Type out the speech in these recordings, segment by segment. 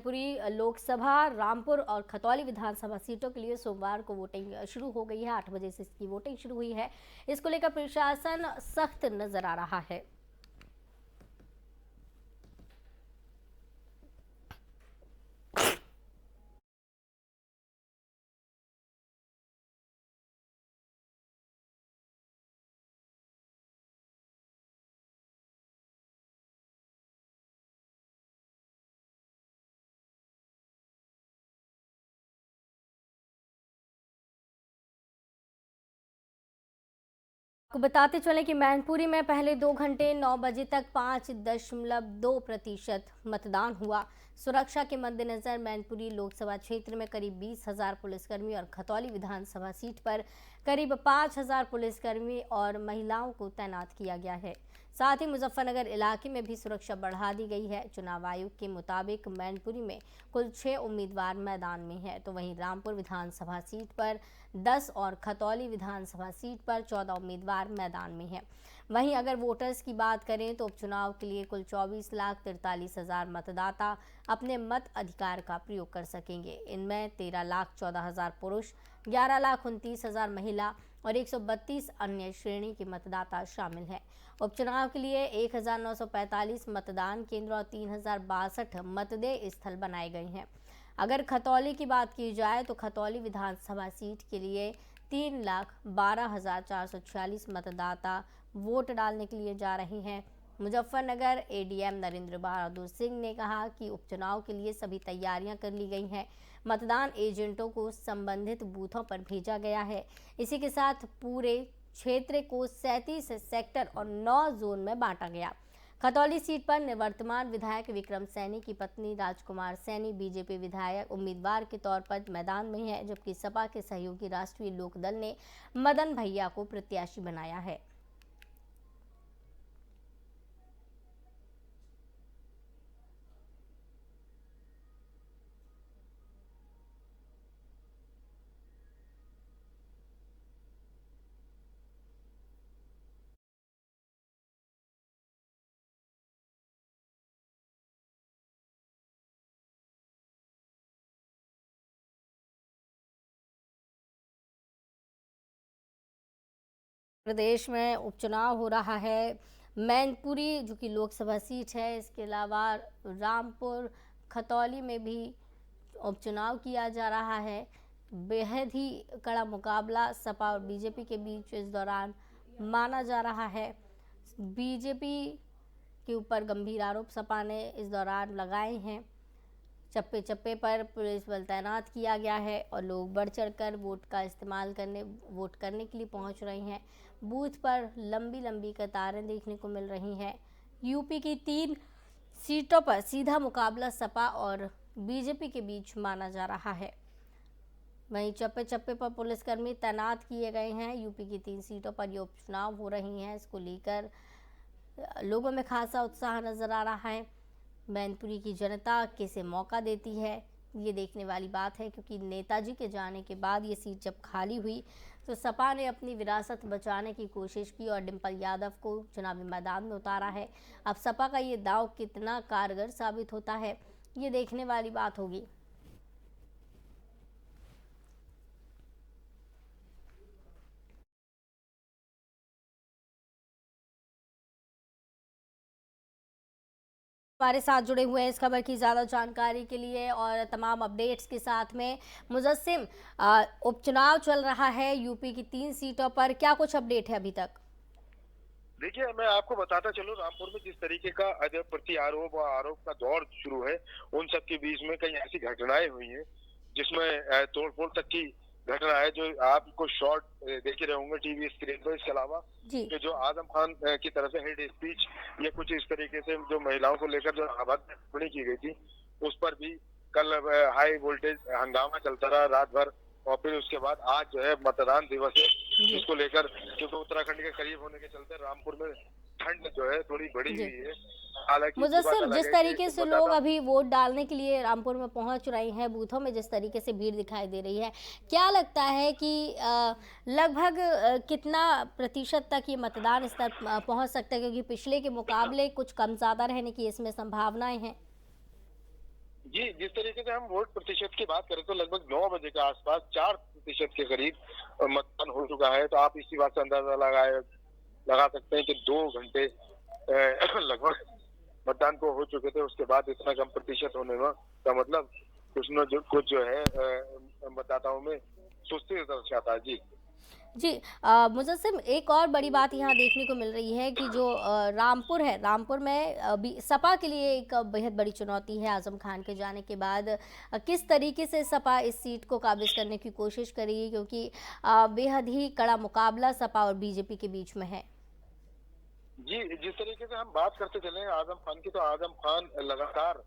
मैनपुरी लोकसभा, रामपुर और खतौली विधानसभा सीटों के लिए सोमवार को वोटिंग शुरू हो गई है। 8 बजे से इसकी वोटिंग शुरू हुई है। इसको लेकर प्रशासन सख्त नजर आ रहा है। आपको बताते चलें कि मैनपुरी में पहले 2 घंटे 9 बजे तक 5.2% मतदान हुआ। सुरक्षा के मद्देनजर मैनपुरी लोकसभा क्षेत्र में करीब 20,000 पुलिसकर्मी और खतौली विधानसभा सीट पर करीब 5,000 पुलिसकर्मी और महिलाओं को तैनात किया गया है। साथ ही मुजफ्फरनगर इलाके में भी सुरक्षा बढ़ा दी गई है। चुनाव आयोग के मुताबिक मैनपुरी में कुल 6 उम्मीदवार मैदान में हैं, तो वहीं रामपुर विधानसभा सीट पर 10 और खतौली विधानसभा सीट पर 14 उम्मीदवार मैदान में हैं। वहीं अगर वोटर्स की बात करें तो उपचुनाव के लिए कुल 24,43,000 मतदाता अपने मत अधिकार का प्रयोग कर सकेंगे। इनमें 13,14,000 पुरुष, 11,29,000 महिला और 132 अन्य श्रेणी के मतदाता शामिल हैं। उपचुनाव के लिए 1,945 मतदान केंद्र और 3,062 मतदेय स्थल बनाए गए हैं। अगर खतौली की बात की जाए तो खतौली विधानसभा सीट के लिए 3,12,446 मतदाता वोट डालने के लिए जा रहे हैं। मुजफ्फरनगर एडीएम नरेंद्र बहादुर सिंह ने कहा कि उपचुनाव के लिए सभी तैयारियां कर ली गई हैं। मतदान एजेंटों को संबंधित बूथों पर भेजा गया है। इसी के साथ पूरे क्षेत्र को 37 सेक्टर और 9 जोन में बांटा गया। खतौली सीट पर निवर्तमान विधायक विक्रम सैनी की पत्नी राजकुमार सैनी बीजेपी विधायक उम्मीदवार के तौर पर मैदान में है, जबकि सपा के सहयोगी राष्ट्रीय लोकदल ने मदन भैया को प्रत्याशी बनाया है। प्रदेश में उपचुनाव हो रहा है। मैनपुरी जो कि लोकसभा सीट है, इसके अलावा रामपुर, खतौली में भी उपचुनाव किया जा रहा है। बेहद ही कड़ा मुकाबला सपा और बीजेपी के बीच इस दौरान माना जा रहा है। बीजेपी के ऊपर गंभीर आरोप सपा ने इस दौरान लगाए हैं। चप्पे चप्पे पर पुलिस बल तैनात किया गया है और लोग बढ़ चढ़कर वोट करने के लिए पहुंच रहे हैं। बूथ पर लंबी लंबी कतारें देखने को मिल रही हैं। यूपी की 3 सीटों पर सीधा मुकाबला सपा और बीजेपी के बीच माना जा रहा है। वहीं चप्पे चप्पे पर पुलिसकर्मी तैनात किए गए हैं। यूपी की 3 सीटों पर ये उपचुनाव हो रही हैं। इसको लेकर लोगों में खासा उत्साह नजर आ रहा है। मैनपुरी की जनता किसे मौका देती है, ये देखने वाली बात है, क्योंकि नेताजी के जाने के बाद ये सीट जब खाली हुई तो सपा ने अपनी विरासत बचाने की कोशिश की और डिंपल यादव को चुनावी मैदान में उतारा है। अब सपा का ये दांव कितना कारगर साबित होता है, ये देखने वाली बात होगी। हमारे साथ जुड़े हुए हैं इस खबर की ज़्यादा जानकारी के लिए और तमाम अपडेट्स के साथ में मुजस्सिम। उपचुनाव चल रहा है यूपी की 3 सीटों पर, क्या कुछ अपडेट है अभी तक? देखिए, मैं आपको बताता चलूं, रामपुर में जिस तरीके का प्रति आरोप और आरोप का दौर शुरू है, उन सब के बीच में कई ऐसी घटनाएं हुई हैं जिसमें तोड़फोड़ तक की घटना है, जो आपको शॉर्ट देख ही रहे होंगे टीवी स्क्रीन पर। इसके अलावा कि जो आजम खान की तरफ से हेड स्पीच या कुछ इस तरीके से जो महिलाओं को लेकर जो अभद्र टिप्पणी की गई थी, उस पर भी कल हाई वोल्टेज हंगामा चलता रहा रात भर। और फिर उसके बाद आज जो है मतदान दिवस है, इसको लेकर क्योंकि उत्तराखंड के करीब होने के चलते रामपुर में ठंड जो है थोड़ी बढ़ी हुई है। हालांकि मुजस्सिम, जिस तरीके से लोग अभी वोट डालने के लिए रामपुर में पहुंच रहे हैं, बूथों में जिस तरीके से भीड़ दिखाई दे रही है, क्या लगता है कि लगभग कितना प्रतिशत तक ये मतदान स्तर पहुंच सकता है, क्योंकि पिछले के मुकाबले कुछ कम ज़्यादा रहने की इसमें संभावनाएं हैं? जी, जिस तरीके से हम वोट प्रतिशत की बात करें तो लगभग 9 बजे के आसपास 4% के करीब मतदान हो चुका है। तो आप इसी बात से अंदाज़ा लगा सकते हैं कि 2 घंटे लगभग मतदान को हो चुके थे। उसके बाद इतना कम प्रतिशत होने का मतलब कुछ जो है मतदाताओं में सुस्ती दर्शाता है। जी। जी मुज़स्सिम, एक और बड़ी बात यहाँ देखने को मिल रही है कि जो रामपुर है, रामपुर में अभी सपा के लिए एक बेहद बड़ी चुनौती है आज़म खान के जाने के बाद। किस तरीके से सपा इस सीट को काबिज़ करने की कोशिश करेगी, क्योंकि बेहद ही कड़ा मुकाबला सपा और बीजेपी के बीच में है। जी, जिस तरीके से हम बात करते चले हैं आज़म खान की, तो आज़म खान लगातार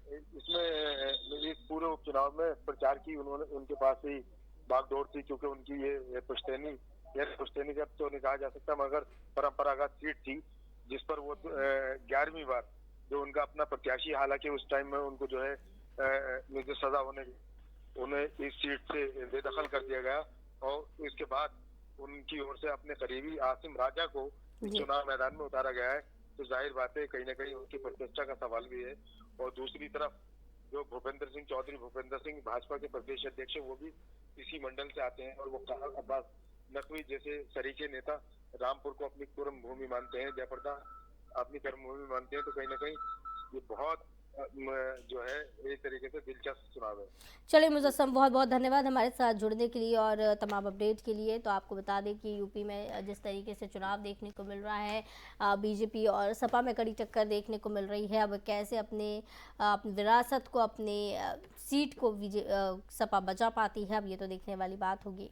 इसमें इस पूरे उपचुनाव में प्रचार की उन्होंने, उनके पास ही बागडोर थी, क्योंकि उनकी ये पुश्तैनी, यानी पुश्तैनी का तो नहीं कहा जा सकता मगर परंपरागत सीट थी, जिस पर वो 11वीं बार जो उनका अपना प्रत्याशी, हालांकि उस टाइम में उनको जो है मुझे सजा होने उन्हें इस सीट से बेदखल कर दिया गया और इसके बाद उनकी ओर से अपने करीबी आसिम राजा को इस जी। चुनाव मैदान में उतारा गया है। तो जाहिर बात है कहीं ना कहीं उनकी प्रतिष्ठा का सवाल भी है। और दूसरी तरफ जो भूपेंद्र सिंह चौधरी, भूपेंद्र सिंह भाजपा के प्रदेश अध्यक्ष हैं, वो भी इसी मंडल से आते हैं और वो अब्बास नकवी जैसे सरीखे नेता रामपुर को अपनी कर्म भूमि मानते हैं, जयप्रदा अपनी कर्म भूमि मानते हैं। तो कहीं ना कहीं ये बहुत जो है एक तरीके से दिलचस्प चुनाव है। चलिए मुज़स्सम, बहुत बहुत धन्यवाद हमारे साथ जुड़ने के लिए और तमाम अपडेट के लिए। तो आपको बता दें कि यूपी में जिस तरीके से चुनाव देखने को मिल रहा है, बीजेपी और सपा में कड़ी टक्कर देखने को मिल रही है। अब कैसे अपनी विरासत को, अपनी सीट को सपा बचा पाती है, अब ये तो देखने वाली बात होगी।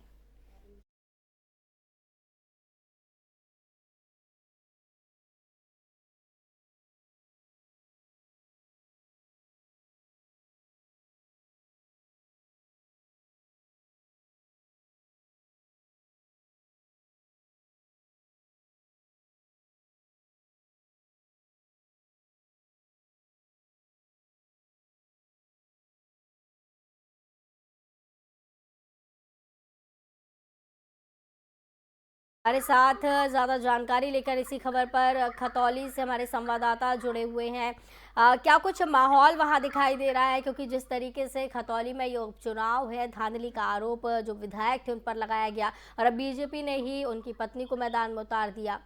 हमारे साथ ज़्यादा जानकारी लेकर इसी खबर पर खतौली से हमारे संवाददाता जुड़े हुए हैं। क्या कुछ माहौल वहां दिखाई दे रहा है, क्योंकि जिस तरीके से खतौली में ये उपचुनाव है, धांधली का आरोप जो विधायक थे उन पर लगाया गया और अब बीजेपी ने ही उनकी पत्नी को मैदान में उतार दिया।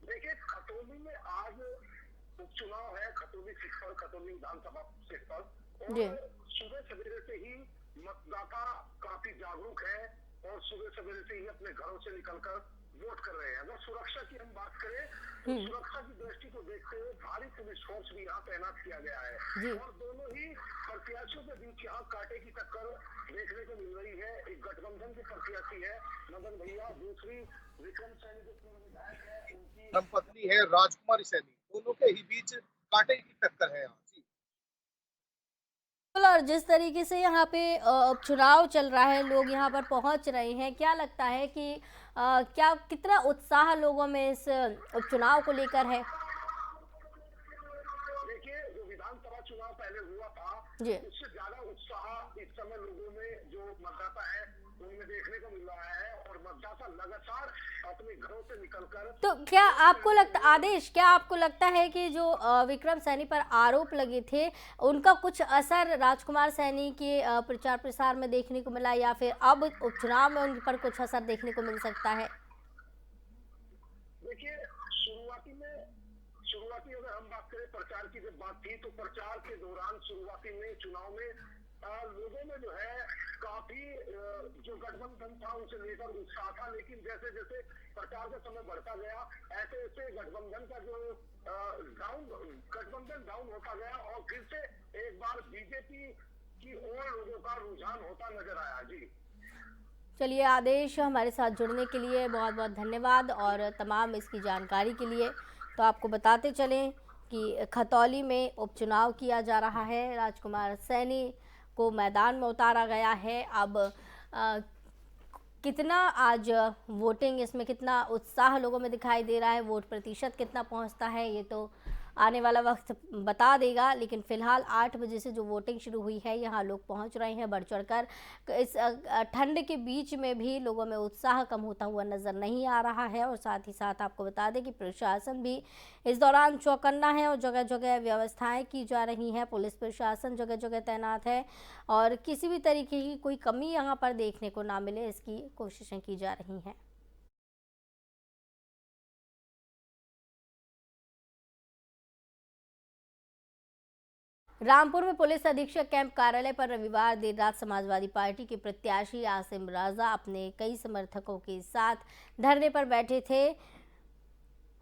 देखिए, खतौली में आज उपचुनाव है, खतौली सीट पर, खतौली विधानसभा सीट पर, जी। और सुबह सवेरे से ही मतदाता काफी जागरूक है और सुबह सवेरे से ही अपने घरों से निकलकर वोट कर रहे हैं। अगर सुरक्षा की हम बात करें तो सुरक्षा की दृष्टि को देखते हुए भारी पुलिस फोर्स भी यहाँ तैनात किया गया है जी। और दोनों ही प्रत्याशियों के बीच यहाँ कांटे की टक्कर देखने को मिल रही है। एक गठबंधन के प्रत्याशी है मदन भैया, दूसरी विक्रम सैनी जो पूर्व विधायक है, उनकी धर्मपत्नी है राजकुमारी सैनी, दोनों के ही बीच कांटे की टक्कर है यहाँ। जी। और जिस तरीके से यहाँ पे उपचुनाव चल रहा है, लोग यहाँ पर पहुँच रहे हैं, क्या लगता है कि क्या कितना उत्साह लोगों में इस उपचुनाव को लेकर है? देखिए, जो विधानसभा चुनाव पहले हुआ था जी। उससे ज्यादा उत्साह इस समय लोगों में, जो मतदाता है उनमें देखने को मिल रहा है और मतदाता लगातार अपने घरों से निकलकर। तो क्या आपको लगता आदेश, क्या आपको लगता है कि जो विक्रम सैनी पर आरोप लगे थे उनका कुछ असर राजकुमार सैनी के प्रचार प्रसार में देखने को मिला, या फिर अब उपचुनाव में उन पर कुछ असर देखने को मिल सकता है? देखिए, शुरुआती अगर हम बात करें प्रचार की जब बात थी तो प्रचार के दौरान शुरुआती में चुनाव में लोगों में जो है काफी जो गठबंधन था उसे लेकर उत्साह था, लेकिन जैसे जैसे प्रचार का समय बढ़ता गया ऐसे ऐसे गठबंधन का जो गठबंधन डाउन होता गया और फिर से एक बार बीजेपी की ओर लोगों का रुझान होता नजर आया। जी। चलिए आदेश, हमारे साथ जुड़ने के लिए बहुत बहुत धन्यवाद और तमाम इसकी जानकारी के लिए। तो आपको बताते चलें कि खतौली में उपचुनाव किया जा रहा है, राजकुमार सैनी को मैदान में उतारा गया है। अब कितना आज वोटिंग, इसमें कितना उत्साह लोगों में दिखाई दे रहा है, वोट प्रतिशत कितना पहुंचता है, ये तो आने वाला वक्त बता देगा। लेकिन फिलहाल 8 बजे से जो वोटिंग शुरू हुई है, यहाँ लोग पहुंच रहे हैं बढ़ चढ़कर। इस ठंड के बीच में भी लोगों में उत्साह कम होता हुआ नजर नहीं आ रहा है। और साथ ही साथ आपको बता दें कि प्रशासन भी इस दौरान चौकन्ना है और जगह जगह व्यवस्थाएं की जा रही हैं। पुलिस प्रशासन जगह जगह तैनात है और किसी भी तरीके की कोई कमी यहाँ पर देखने को ना मिले, इसकी कोशिशें की जा रही हैं। रामपुर में पुलिस अधीक्षक कैंप कार्यालय पर रविवार देर रात समाजवादी पार्टी के प्रत्याशी आसिम राजा अपने कई समर्थकों के साथ धरने पर बैठे थे।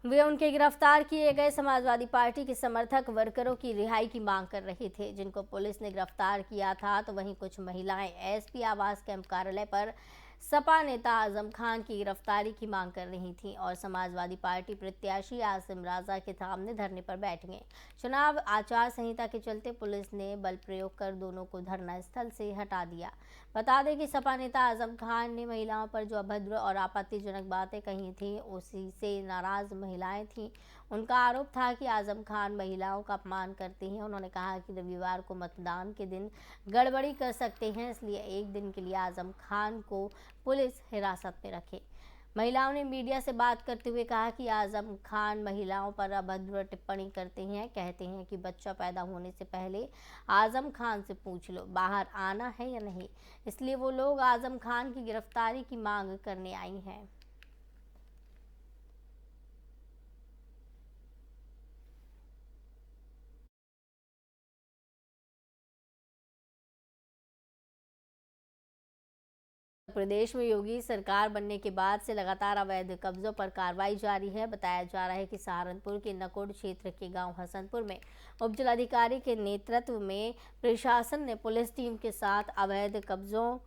वे उनके गिरफ्तार किए गए समाजवादी पार्टी के समर्थक वर्करों की रिहाई की मांग कर रहे थे, जिनको पुलिस ने गिरफ्तार किया था। तो वहीं कुछ महिलाएं एसपी आवास कैंप कार्यालय पर सपा नेता आजम खान की गिरफ्तारी की मांग कर रही थीं और समाजवादी पार्टी प्रत्याशी आसिम राजा के सामने धरने पर बैठ गए। चुनाव आचार संहिता के चलते पुलिस ने बल प्रयोग कर दोनों को धरना स्थल से हटा दिया। बता दें कि सपा नेता आजम खान ने महिलाओं पर जो अभद्र और आपत्तिजनक बातें कही थी, उसी से नाराज महिलाएं थीं। उनका आरोप था कि आजम खान महिलाओं का अपमान करते हैं। उन्होंने कहा कि रविवार को मतदान के दिन गड़बड़ी कर सकते हैं, इसलिए एक दिन के लिए आजम खान को पुलिस हिरासत में रखे। महिलाओं ने मीडिया से बात करते हुए कहा कि आजम खान महिलाओं पर अभद्र टिप्पणी करते हैं, कहते हैं कि बच्चा पैदा होने से पहले आजम खान से पूछ लो बाहर आना है या नहीं। इसलिए वो लोग आजम खान की गिरफ्तारी की मांग करने आई हैं। प्रदेश में योगी सरकार बनने के बाद से लगातार अवैध कब्जों पर कार्रवाई जारी है। बताया जा रहा है कि सहारनपुर के नकोड़ क्षेत्र के गांव हसनपुर में उप जिलाधिकारी के नेतृत्व में प्रशासन ने पुलिस टीम के साथ अवैध कब्जों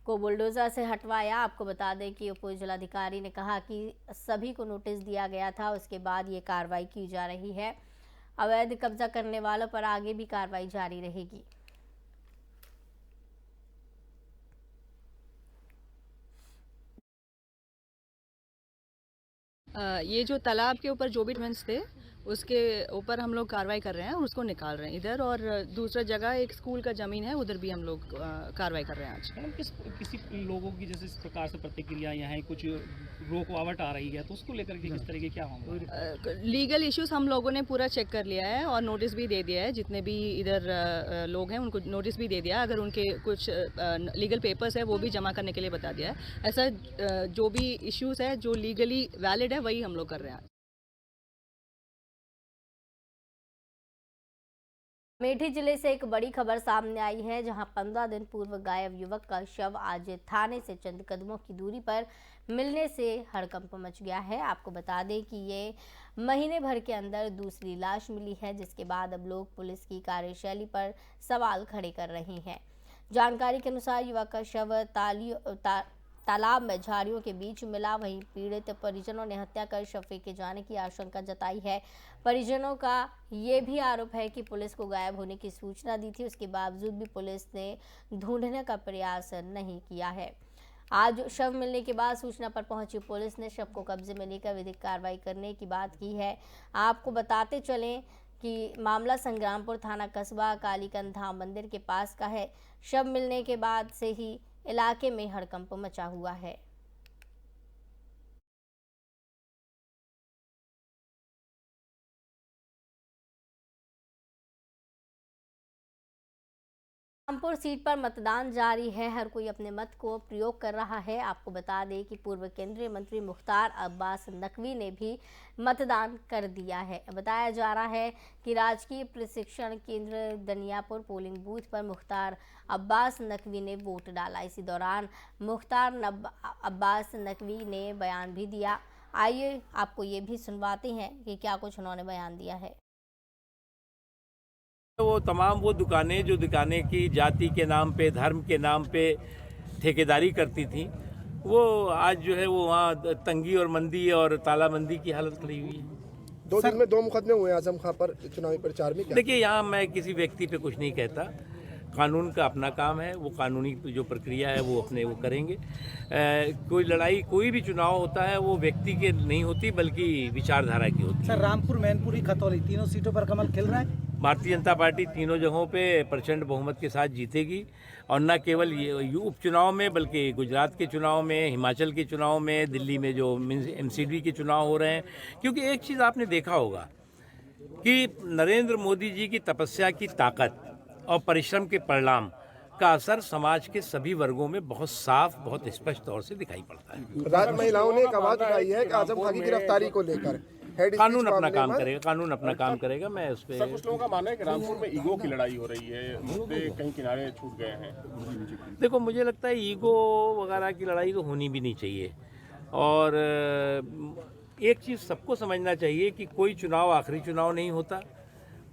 को बुलडोजर से हटवाया। आपको बता दें कि उप जिलाधिकारी ने कहा कि सभी को नोटिस दिया गया था, उसके बाद ये कार्रवाई की जा रही है। अवैध कब्जा करने वालों पर आगे भी कार्रवाई जारी रहेगी। ये जो तालाब के ऊपर जो भी ट्वेंस थे उसके ऊपर हम लोग कार्रवाई कर रहे हैं और उसको निकाल रहे हैं इधर। और दूसरा जगह एक स्कूल का ज़मीन है, उधर भी हम लोग कार्रवाई कर रहे हैं आज। मैडम किसी लोगों की जैसे इस प्रकार से प्रतिक्रिया यहाँ कुछ रोकवावट आ रही है, तो उसको लेकर के किस तरह के क्या होंगे? लीगल इश्यूज हम लोगों ने पूरा चेक कर लिया है और नोटिस भी दे दिया है। जितने भी इधर लोग हैं उनको नोटिस भी दे दिया है। अगर उनके कुछ लीगल पेपर्स है वो भी जमा करने के लिए बता दिया है। ऐसा जो भी इश्यूज है जो लीगली वैलिड है वही हम लोग कर रहे हैं। अमेठी जिले से एक बड़ी खबर सामने आई है, जहां 15 दिन पूर्व गायब युवक का शव आज थाने से चंद कदमों की दूरी पर मिलने से हड़कंप मच गया है। आपको बता दें कि ये महीने भर के अंदर दूसरी लाश मिली है, जिसके बाद अब लोग पुलिस की कार्यशैली पर सवाल खड़े कर रहे हैं। जानकारी के अनुसार युवक का शव तालाब में झाड़ियों के बीच मिला। वहीं पीड़ित परिजनों ने हत्या कर शव फेंके जाने की आशंका जताई है। परिजनों का ये भी आरोप है कि पुलिस को गायब होने की सूचना दी थी, उसके बावजूद भी पुलिस ने ढूंढने का प्रयास नहीं किया है। आज शव मिलने के बाद सूचना पर पहुंची पुलिस ने शव को कब्जे में लेकर विधिक कार्रवाई करने की बात की है। आपको बताते चलें कि मामला संग्रामपुर थाना कस्बा कालीकंद धाम मंदिर के पास का है। शव मिलने के बाद से ही इलाके में हड़कंप मचा हुआ है। रामपुर सीट पर मतदान जारी है, हर कोई अपने मत को प्रयोग कर रहा है। आपको बता दें कि पूर्व केंद्रीय मंत्री मुख्तार अब्बास नकवी ने भी मतदान कर दिया है। बताया जा रहा है कि राजकीय प्रशिक्षण केंद्र दनियापुर पोलिंग बूथ पर मुख्तार अब्बास नकवी ने वोट डाला। इसी दौरान मुख्तार अब्बास नकवी ने बयान भी दिया। आइए आपको ये भी सुनवाते हैं कि क्या कुछ उन्होंने बयान दिया है। वो तमाम वो दुकानें जो दुकानें की जाति के नाम पे, धर्म के नाम पे ठेकेदारी करती थी, वो आज जो है वो वहाँ तंगी और मंदी और तालाबंदी की हालत खड़ी हुई है। 2 दिन में 2 मुकदमे हुए आजम खां पर चुनावी प्रचार में। देखिए, यहाँ मैं किसी व्यक्ति पे कुछ नहीं कहता। कानून का अपना काम है, वो कानूनी जो प्रक्रिया है वो अपने वो करेंगे। कोई लड़ाई, कोई भी चुनाव होता है वो व्यक्ति के नहीं होती बल्कि विचारधारा की होती है। सर, रामपुर, मैनपुरी, खतौली तीनों सीटों पर कमल खिल रहा है। भारतीय जनता पार्टी तीनों जगहों पे प्रचंड बहुमत के साथ जीतेगी और न केवल ये उपचुनाव में बल्कि गुजरात के चुनाव में, हिमाचल के चुनाव में, दिल्ली में जो MCD के चुनाव हो रहे हैं। क्योंकि एक चीज़ आपने देखा होगा कि नरेंद्र मोदी जी की तपस्या की ताकत और परिश्रम के परिणाम का असर समाज के सभी वर्गों में बहुत साफ, बहुत स्पष्ट तौर से दिखाई पड़ता है। राज्य महिलाओं ने एक आवाज उठाई है कि आजम खान की गिरफ्तारी को लेकर कानून अपना काम करेगा, कानून अपना काम करेगा। मैं उस पर कुछ लोगों का मानना है कि रामपुर में ईगो की लड़ाई हो रही है, मुद्दे कहीं किनारे छूट गए हैं। देखो, मुझे लगता है ईगो वगैरह की लड़ाई तो होनी भी नहीं चाहिए। और एक चीज़ सबको समझना चाहिए कि कोई चुनाव आखिरी चुनाव नहीं होता,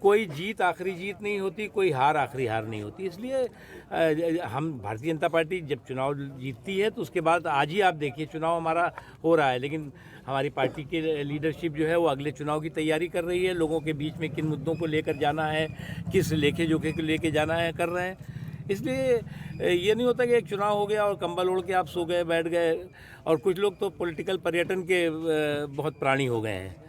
कोई जीत आखिरी जीत नहीं होती, कोई हार आखिरी हार नहीं होती। इसलिए हम भारतीय जनता पार्टी जब चुनाव जीतती है तो उसके बाद आज ही आप देखिए चुनाव हमारा हो रहा है, लेकिन हमारी पार्टी की लीडरशिप जो है वो अगले चुनाव की तैयारी कर रही है। लोगों के बीच में किन मुद्दों को लेकर जाना है, किस लेखे जोखे को लेकर जाना है, कर रहे हैं। इसलिए ये नहीं होता कि एक चुनाव हो गया और कंबल ओढ़ के आप सो गए, बैठ गए। और कुछ लोग तो पॉलिटिकल पर्यटन के बहुत प्राणी हो गए हैं।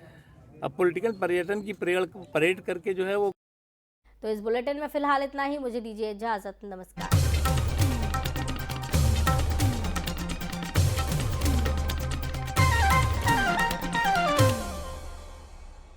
अब पॉलिटिकल पर्यटन की परेड करके जो है वो। तो इस बुलेटिन में फिलहाल इतना ही। मुझे दीजिए इजाजत। नमस्कार।